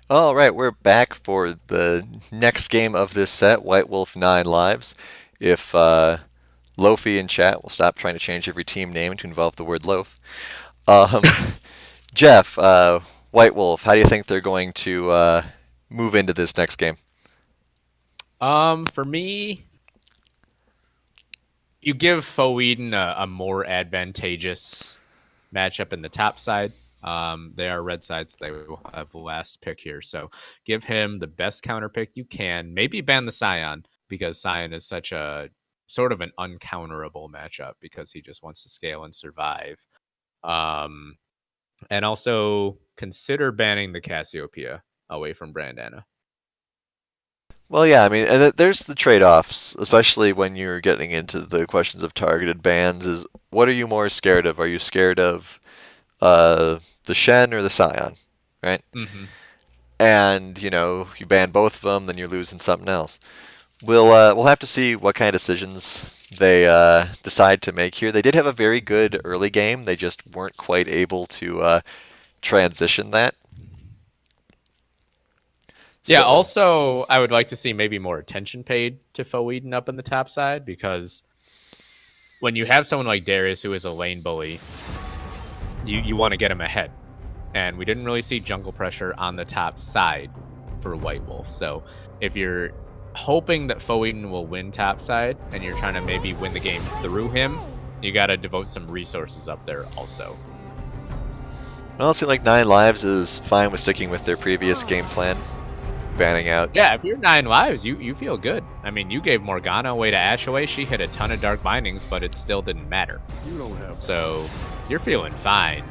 All right, we're back for the next game of this set, White Wolf 9 Lives. If Lofi in chat will stop trying to change every team name to involve the word loaf. Um, Jeff, White Wolf, how do you think they're going to move into this next game? For me, you give Foeden a more advantageous matchup in the top side. They are red sides. They will have the last pick here. So give him the best counter pick you can. Maybe ban the Scion because Scion is such a sort of an uncounterable matchup because he just wants to scale and survive. Um, and also consider banning the Cassiopeia away from Brandana. Well, yeah, I mean, and there's the trade-offs, especially when you're getting into the questions of targeted bans. Is what are you more scared of? Are you scared of the Shen or the Scion, right? Mm-hmm. And you ban both of them, then you're losing something else. We'll have to see what kind of decisions they decide to make here. They did have a very good early game. They just weren't quite able to transition that. Yeah, So, also, I would like to see maybe more attention paid to Foeden up in the top side because when you have someone like Darius who is a lane bully, you want to get him ahead. And we didn't really see jungle pressure on the top side for White Wolf. So if you're hoping that Foeden will win top side and you're trying to maybe win the game through him, you got to devote some resources up there also. well, it seems like Nine Lives is fine with sticking with their previous game plan, banning out. Yeah, if you're 9 lives, you feel good. I mean, you gave Morgana away to Ashaway. She hit a ton of dark bindings, but it still didn't matter. So you're feeling fine.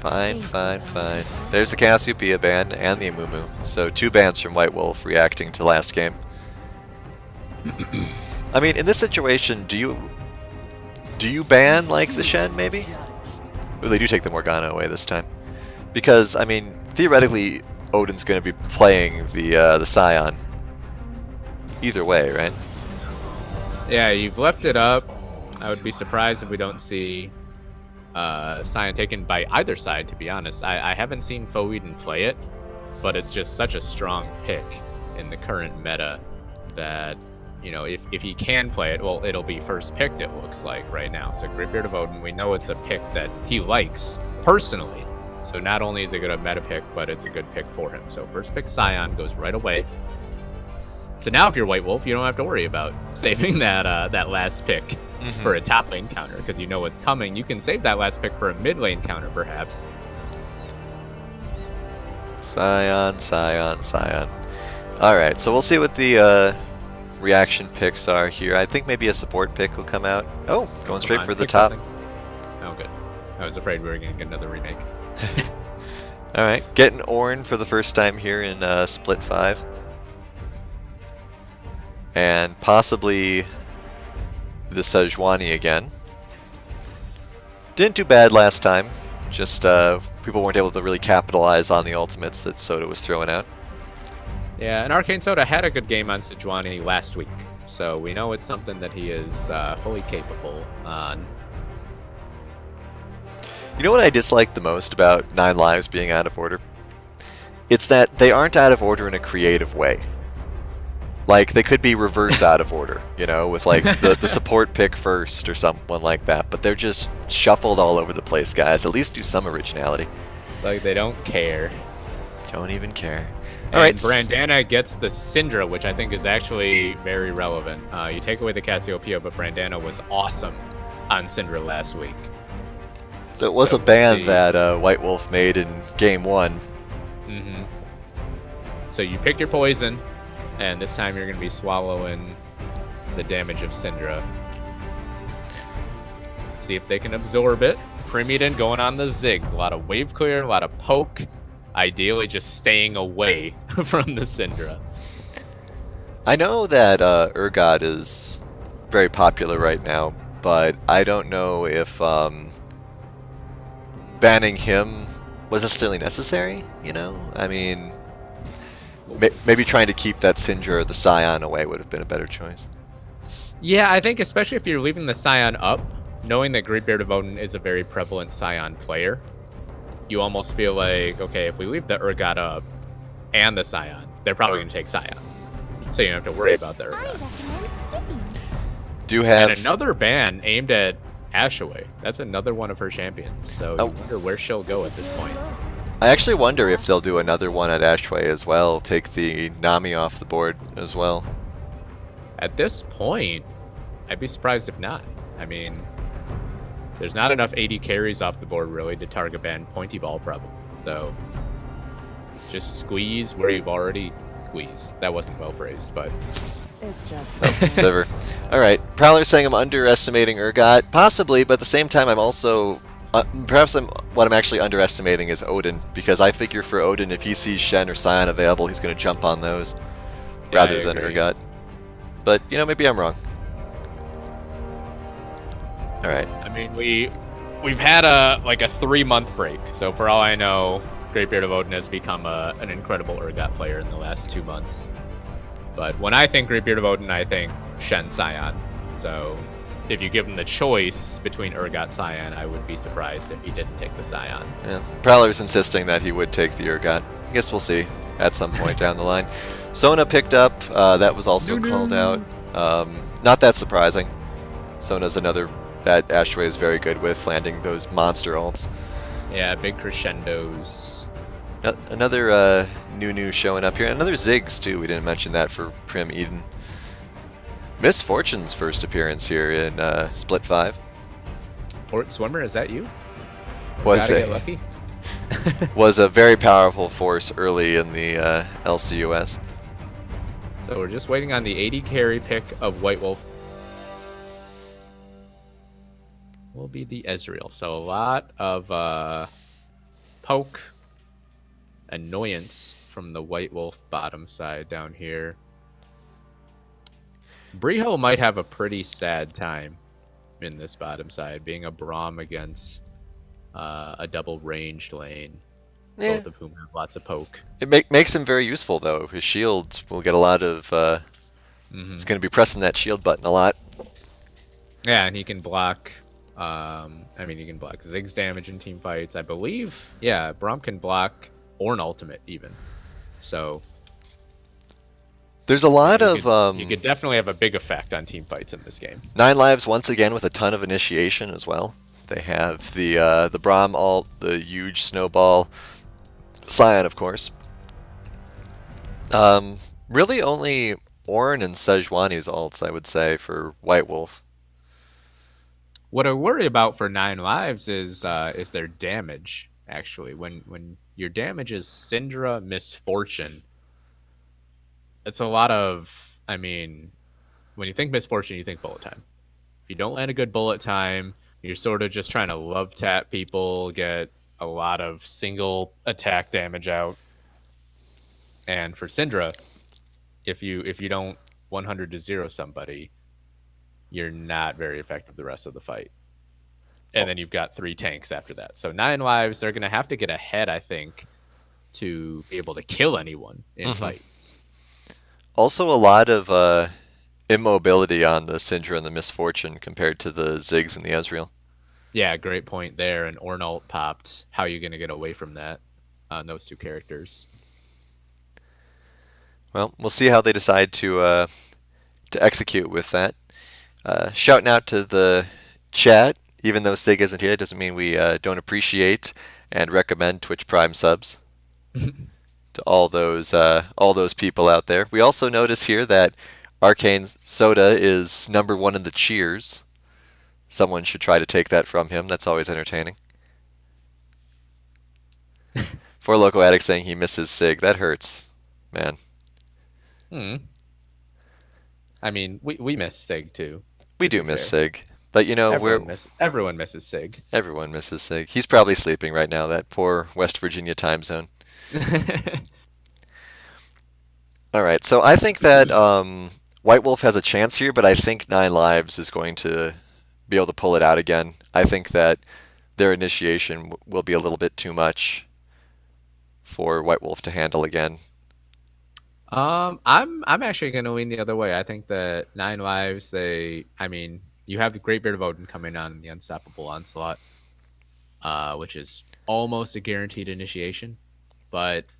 Fine, fine, fine. There's the Cassiopeia ban and the Amumu. So two bans from White Wolf reacting to last game. I mean, in this situation, do you ban like the Shen maybe? Or they do take the Morgana away this time. Because, I mean, theoretically, Odin's going to be playing the Scion. Either way, right? Yeah, you've left it up. I would be surprised if we don't see Scion taken by either side, to be honest. I haven't seen Foeden play it, but it's just such a strong pick in the current meta that, if he can play it, well, it'll be first picked, it looks like, right now. So Greatbeard of Odin, we know it's a pick that he likes personally. So not only is it a good meta pick, but it's a good pick for him. So first pick Scion goes right away. So now if you're White Wolf, you don't have to worry about saving that last pick for a top lane counter because you know what's coming. You can save that last pick for a mid lane counter, perhaps. Scion, Scion, Scion. Alright, so we'll see what the reaction picks are here. I think maybe a support pick will come out. Oh, going straight for the top. Oh, good. I was afraid we were going to get another remake. Alright, getting Ornn for the first time here in Split 5. And possibly the Sejuani again. Didn't do bad last time. Just people weren't able to really capitalize on the ultimates that Soda was throwing out. Yeah, and Arcane Soda had a good game on Sejuani last week. So we know it's something that he is fully capable on. You know what I dislike the most about Nine Lives being out of order? It's that they aren't out of order in a creative way. Like, they could be reverse out of order, with like the support pick first or someone like that, but they're just shuffled all over the place, guys. At least do some originality. Like, they don't care. Don't even care. And Alright. Brandana gets the Syndra, which I think is actually very relevant. You take away the Cassiopeia, but Brandana was awesome on Syndra last week. It was a ban that White Wolf made in game 1. Mm-hmm. So you pick your poison, and this time you're going to be swallowing the damage of Syndra. See if they can absorb it. Primudin going on the Ziggs. A lot of wave clear, a lot of poke. Ideally just staying away from the Syndra. I know that Urgot is very popular right now, but I don't know if banning him was necessarily necessary, I mean, maybe trying to keep that Syndra or the Scion away would have been a better choice. Yeah, I think especially if you're leaving the Scion up, knowing that Greatbeard of Odin is a very prevalent Scion player, you almost feel like, okay, if we leave the Urgot up and the Scion, they're probably going to take Scion. So you don't have to worry about the Urgot. Do And have another ban aimed at Ashaway. That's another one of her champions. So you oh, wonder where she'll go at this point. I actually wonder if they'll do another one at Ashway as well. Take the Nami off the board as well. At this point, I'd be surprised if not. I mean, there's not enough AD carries off the board really to target ban Pointy Ball probably. So just squeeze where you've already squeezed. That wasn't well phrased, but It's just Oh, Sliver. Alright, Prowler's saying I'm underestimating Urgot. Possibly, but at the same time I'm also... perhaps what I'm actually underestimating is Odin, because I figure for Odin, if he sees Shen or Scion available, he's going to jump on those rather than agree. Urgot. But, you know, maybe I'm wrong. Alright. I mean, we've had a 3-month break, so for all I know, Greatbeard of Odin has become an incredible Urgot player in the last 2 months. But when I think Greatbeard of Odin, I think Shen Scion. So if you give him the choice between Urgot Scion, I would be surprised if he didn't take the Scion. Yeah. Prowler's insisting that he would take the Urgot. I guess we'll see at some point down the line. Sona picked up. That was also called out. Not that surprising. Sona's another that Ashway is very good with, landing those monster ults. Yeah, big crescendos. Another new showing up here. Another Ziggs, too. We didn't mention that for Prim Eden. Misfortune's first appearance here in Split 5. Port Swimmer, is that you? Was Gotta get a, lucky. was a very powerful force early in the LCUS. So we're just waiting on the AD carry pick of White Wolf. Will be the Ezreal. So a lot of poke annoyance from the White Wolf bottom side down here. Briho might have a pretty sad time in this bottom side, being a Braum against a double ranged lane, Yeah. both of whom have lots of poke. It makes him very useful, though. His shield will get a lot of... He's going to be pressing that shield button a lot. Yeah, and he can block. He can block Ziggs damage in team fights. I believe, yeah, Braum can block Ornn ultimate even. So There's a lot you of... you could definitely have a big effect on team fights in this game. 9 lives once again with a ton of initiation as well. They have the Braum ult, the huge snowball, Scion, of course. Really only Ornn and Sejuani's ults, I would say, for White Wolf. What I worry about for 9 lives is their damage. Actually, when your damage is Syndra Misfortune, it's a lot of. I mean, when you think Misfortune, you think bullet time. If you don't land a good bullet time, you're sort of just trying to love tap people, get a lot of single attack damage out. And for Syndra, if you don't 100 to 0 somebody, you're not very effective the rest of the fight. And then you've got 3 tanks after that. So 9 lives, they're going to have to get ahead, I think, to be able to kill anyone in fights. Also a lot of immobility on the Syndra and the Misfortune compared to the Ziggs and the Ezreal. Yeah, great point there. And Ornn popped. How are you going to get away from that on those 2 characters? Well, we'll see how they decide to execute with that. Shouting out to the chat, even though Sig isn't here, doesn't mean we don't appreciate and recommend Twitch Prime subs to all those people out there. We also notice here that Arcane Soda is #1 in the cheers. Someone should try to take that from him. That's always entertaining. For Loco Addict saying he misses Sig. That hurts, man. I mean, we miss Sig too. We do miss Sig. But, you know, Everyone misses Sig. everyone misses Sig. He's probably sleeping right now, that poor West Virginia time zone. All right, so I think that White Wolf has a chance here, but I think 9 lives is going to be able to pull it out again. I think that their initiation will be a little bit too much for White Wolf to handle again. I'm actually going to lean the other way. I think that 9 lives, you have the Great Beard of Odin coming on in the Unstoppable Onslaught. which is almost a guaranteed initiation. But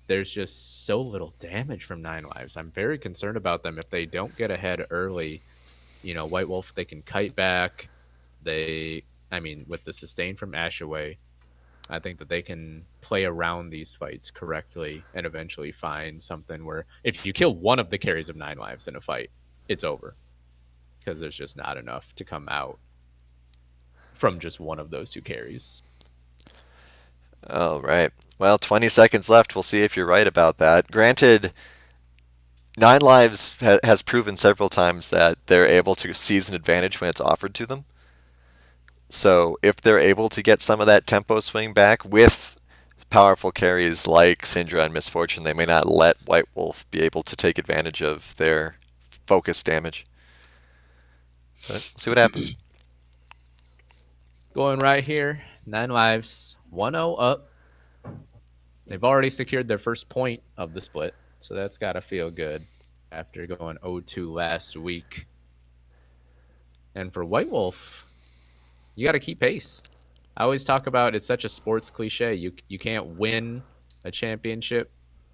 there's just so little damage from Nine Lives. I'm very concerned about them if they don't get ahead early. White Wolf, they can kite back. With the sustain from Ashaway, I think that they can play around these fights correctly and eventually find something where if you kill one of the carries of Nine Lives in a fight, it's over because there's just not enough to come out from just one of those two carries. All right. Well, 20 seconds left. We'll see if you're right about that. Granted, Nine Lives has proven several times that they're able to seize an advantage when it's offered to them. So if they're able to get some of that tempo swing back with powerful carries like Syndra and Misfortune, they may not let White Wolf be able to take advantage of their focus damage. But we'll see what happens. Going right here, Nine Lives, 1-0 up. They've already secured their first point of the split, so that's got to feel good after going 0-2 last week. And for White Wolf, you got to keep pace. I always talk about it's such a sports cliche. You can't win a championship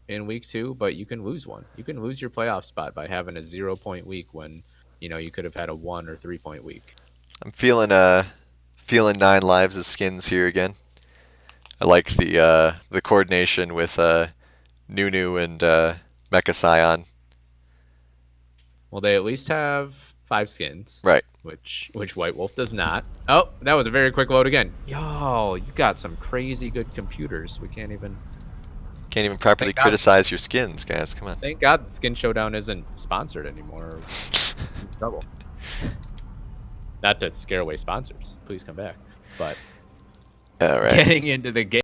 in week 2, but you can lose one. You can lose your playoff spot by having a 0-point week when you could have had a 1 or 3-point week. I'm feeling Nine Lives' skins here again. I like the coordination with Nunu and Mecha Scion. Well, they at least have 5 skins. Right. Which White Wolf does not. Oh, that was a very quick load again. Yo, you got some crazy good computers. We can't even Properly criticize your skins, guys. Come on. Thank God Skin Showdown isn't sponsored anymore. Trouble. Not to scare away sponsors. Please come back. But All right. getting into the game.